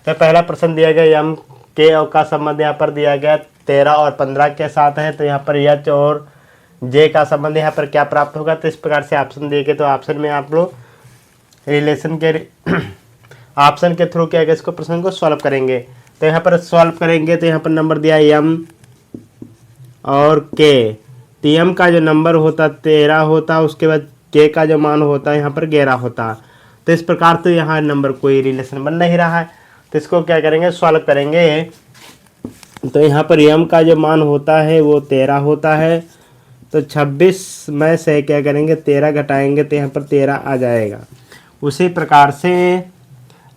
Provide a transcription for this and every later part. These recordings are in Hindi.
तो पहला प्रश्न दिया गया यम के का संबंध यहाँ पर दिया गया 13 और 15 के साथ है। तो यहाँ पर एच और जे का संबंध यहाँ पर क्या प्राप्त होगा। तो इस प्रकार से ऑप्शन दिए गए, तो ऑप्शन में आप लोग रिलेशन के ऑप्शन के थ्रू क्या इसको प्रश्न को सॉल्व करेंगे। तो यहाँ पर सॉल्व करेंगे तो यहाँ पर नंबर दिया एम और के। तो एम का जो नंबर होता 13 होता, उसके बाद के का जो मान होता यहाँ पर 11 होता। तो इस प्रकार तो यहाँ नंबर कोई रिलेशन बन नहीं रहा है। तो इसको क्या करेंगे, सॉल्व करेंगे। तो यहाँ पर एम का जो मान होता है वो 13 होता है। तो 26 में से क्या करेंगे 13 घटाएंगे तो यहाँ पर 13 आ जाएगा। उसी प्रकार से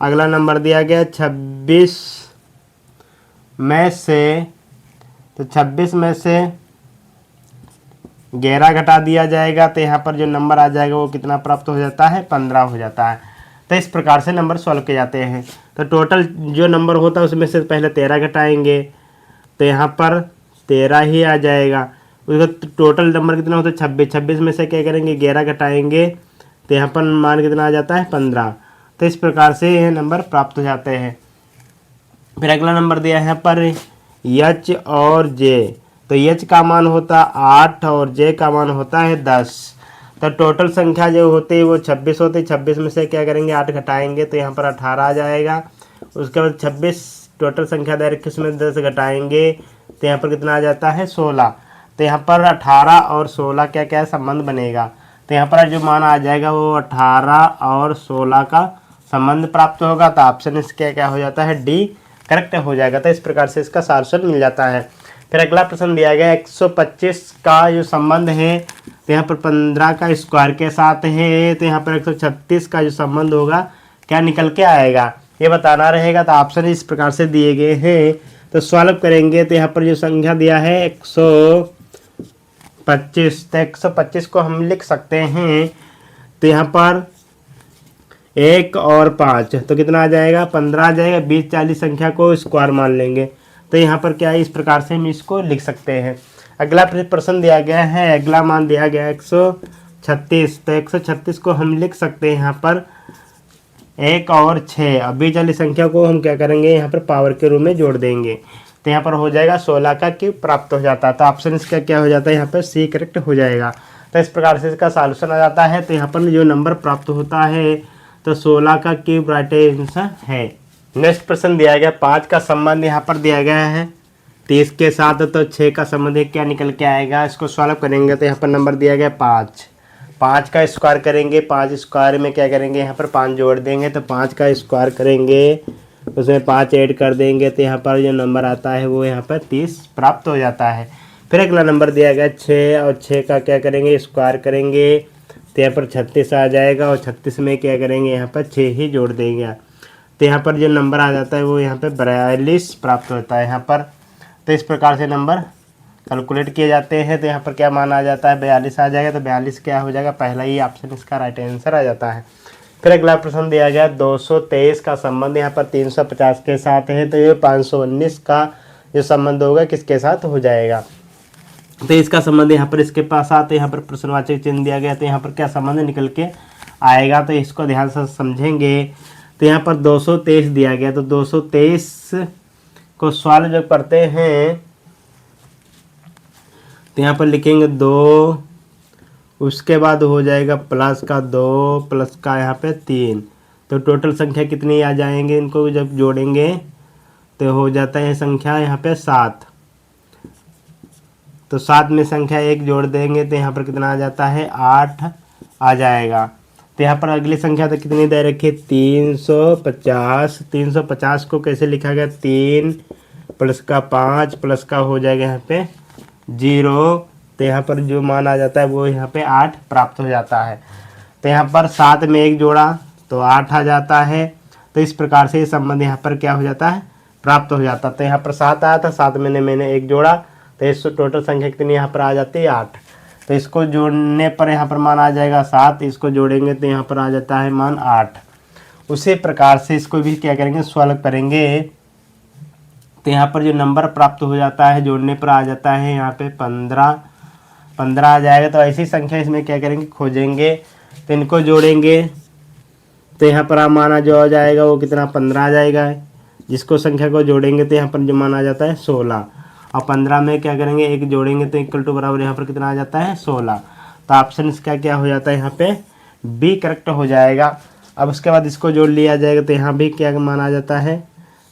अगला नंबर दिया गया 26 में से, तो 26 में से 11 घटा दिया जाएगा तो यहाँ पर जो नंबर आ जाएगा वो कितना प्राप्त हो जाता है, 15 हो जाता है। तो इस प्रकार से नंबर सॉल्व किए जाते हैं। तो टोटल जो नंबर होता है उसमें से पहले 13 घटाएंगे तो यहाँ पर 13 ही आ जाएगा। उसका टोटल नंबर कितना होता है 26। 26 में से क्या करेंगे 11 घटाएंगे तो यहाँ पर मान कितना आ जाता है 15। तो इस प्रकार से यह नंबर प्राप्त हो जाते हैं। फिर अगला नंबर दिया है यहाँ पर एच और जे। तो एच का मान होता 8 और जे का मान होता है 10। तो टोटल संख्या जो होती है वो 26 होती है। 26 में से क्या करेंगे 8 घटाएंगे तो यहाँ पर 18 आ जाएगा। उसके बाद 26 टोटल संख्या डायरेक्ट उसमें 10 घटाएंगे तो यहाँ पर कितना आ जाता है 16। तो यहाँ पर 18 और 16 क्या क्या संबंध बनेगा। तो यहाँ पर जो मान आ जाएगा वो 18 और 16 का संबंध प्राप्त होगा। तो ऑप्शन इसका क्या हो जाता है, डी करेक्ट हो जाएगा। तो इस प्रकार से इसका सॉल्यूशन मिल जाता है। फिर अगला प्रश्न दिया गया 125 का जो संबंध है तो यहाँ पर 15 का स्क्वायर के साथ है। तो यहाँ पर 136 का जो संबंध होगा क्या निकल के आएगा ये बताना रहेगा। तो ऑप्शन इस प्रकार से दिए गए हैं। तो सॉल्व करेंगे तो यहाँ पर जो संख्या दिया है 125, तो 125 को हम लिख सकते हैं। तो यहाँ पर 1 और 5 तो कितना आ जाएगा 15 आ जाएगा। 20 40 संख्या को स्क्वायर मान लेंगे तो यहाँ पर क्या है, इस प्रकार से हम इसको लिख सकते हैं। अगला प्रश्न दिया गया है, अगला मान दिया गया 136। तो 136 को हम लिख सकते हैं यहाँ पर 1 और 6 और 20 वाली संख्या को हम क्या करेंगे यहाँ पर पावर के रूप में जोड़ देंगे तो यहाँ पर हो जाएगा 16 का क्यूब प्राप्त हो जाता है। तो ऑप्शन इसका क्या हो जाता है यहाँ पर सी करेक्ट हो जाएगा। तो इस प्रकार से इसका सॉल्यूशन आ जाता है। तो यहाँ पर जो नंबर प्राप्त होता है तो 16 का क्यूब राइट आंसर है। नेक्स्ट प्रश्न दिया गया 5 का संबंध यहाँ पर दिया गया है 30 के साथ। तो 6 का संबंध क्या निकल के आएगा, इसको सॉल्व करेंगे तो यहाँ पर नंबर दिया गया 5। 5 का स्क्वायर करेंगे, 5 स्क्वायर में क्या करेंगे यहाँ पर 5 जोड़ देंगे। तो 5 का स्क्वायर करेंगे उसमें 5 ऐड कर देंगे तो यहाँ पर जो नंबर आता है वो यहाँ पर 30 प्राप्त हो जाता है। फिर अगला नंबर दिया गया 6 और 6 का क्या करेंगे स्क्वायर करेंगे तो यहाँ पर 36 आ जाएगा और 36 में क्या करेंगे यहाँ पर 6 ही जोड़ देंगे तो यहाँ पर जो नंबर आ जाता है वो यहाँ पर 42 प्राप्त होता है यहाँ पर। तो इस प्रकार से नंबर कैलकुलेट किए जाते हैं। तो यहाँ पर क्या मान आ जाता है 42 आ जाएगा। तो 42 क्या हो जाएगा, पहला ही ऑप्शन इसका राइट आंसर आ जाता है। फिर अगला प्रश्न दिया गया 223 का संबंध यहाँ पर 350 के साथ है। तो ये 519 का जो संबंध होगा किसके साथ हो जाएगा। तो इसका संबंध यहाँ पर इसके पास आते यहाँ पर प्रश्नवाचक चिन्ह दिया गया तो यहाँ पर क्या संबंध निकल के आएगा। तो इसको ध्यान से समझेंगे। तो यहाँ पर 223 दिया गया तो 223 को सॉल्व जब करते हैं तो यहाँ पर लिखेंगे 2, उसके बाद हो जाएगा प्लस का 2 प्लस का यहाँ पे 3। तो टोटल संख्या कितनी आ जाएंगे, इनको जब जोड़ेंगे तो हो जाता है संख्या यहाँ पे 7। तो 7 में संख्या 1 जोड़ देंगे तो यहाँ पर कितना आ जाता है 8 आ जाएगा। तो यहाँ पर अगली संख्या तो कितनी दे रखी है 350। 350 को कैसे लिखा गया 3 प्लस का 5 प्लस का हो जाएगा यहाँ पे 0। तो यहाँ पर जो मान आ जाता है वो यहाँ पे 8 प्राप्त हो जाता है। तो यहाँ पर 7 में 1 जोड़ा तो 8 आ जाता है। तो इस प्रकार से ये संबंध यहाँ पर क्या हो जाता है प्राप्त हो जाता है। तो यहाँ पर 7 आया था, 7 में मैंने 1 जोड़ा तो इस टोटल संख्या कितनी यहाँ पर आ जाती है 8। तो इसको जोड़ने पर यहाँ पर मान आ जाएगा 7, इसको जोड़ेंगे तो यहाँ पर आ जाता है मान 8। उसी प्रकार से इसको भी क्या करेंगे सॉल्व करेंगे तो यहाँ पर जो नंबर प्राप्त हो जाता है जोड़ने पर आ जाता है यहाँ पे 15 आ जाएगा। तो ऐसी संख्या इसमें क्या करेंगे खोजेंगे तो इनको जोड़ेंगे तो यहाँ पर माना जो आ जाएगा वो कितना 15 आ जाएगा। जिसको संख्या को जोड़ेंगे तो यहाँ पर जो मान आ जाता है 16, और 15 में क्या करेंगे, एक जोड़ेंगे तो इक्वल टू बराबर यहाँ पर कितना आ जाता है 16। तो ऑप्शन इसका क्या हो जाता है यहाँ पे बी करेक्ट हो जाएगा। अब उसके बाद इसको जोड़ लिया जाएगा तो यहाँ भी क्या मान आ जाता है,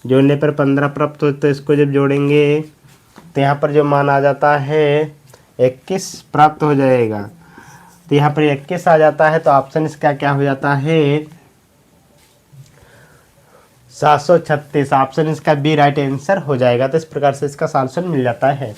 जोड़ने पर 15 प्राप्त हो, तो इसको जब जोड़ेंगे तो यहाँ पर जो मान आ जाता है 21 प्राप्त हो जाएगा। तो यहाँ पर 21 आ जाता है। तो ऑप्शन इसका क्या हो जाता है 736। ऑप्शन इसका बी राइट आंसर हो जाएगा। तो इस प्रकार से इसका सॉल्यूशन मिल जाता है।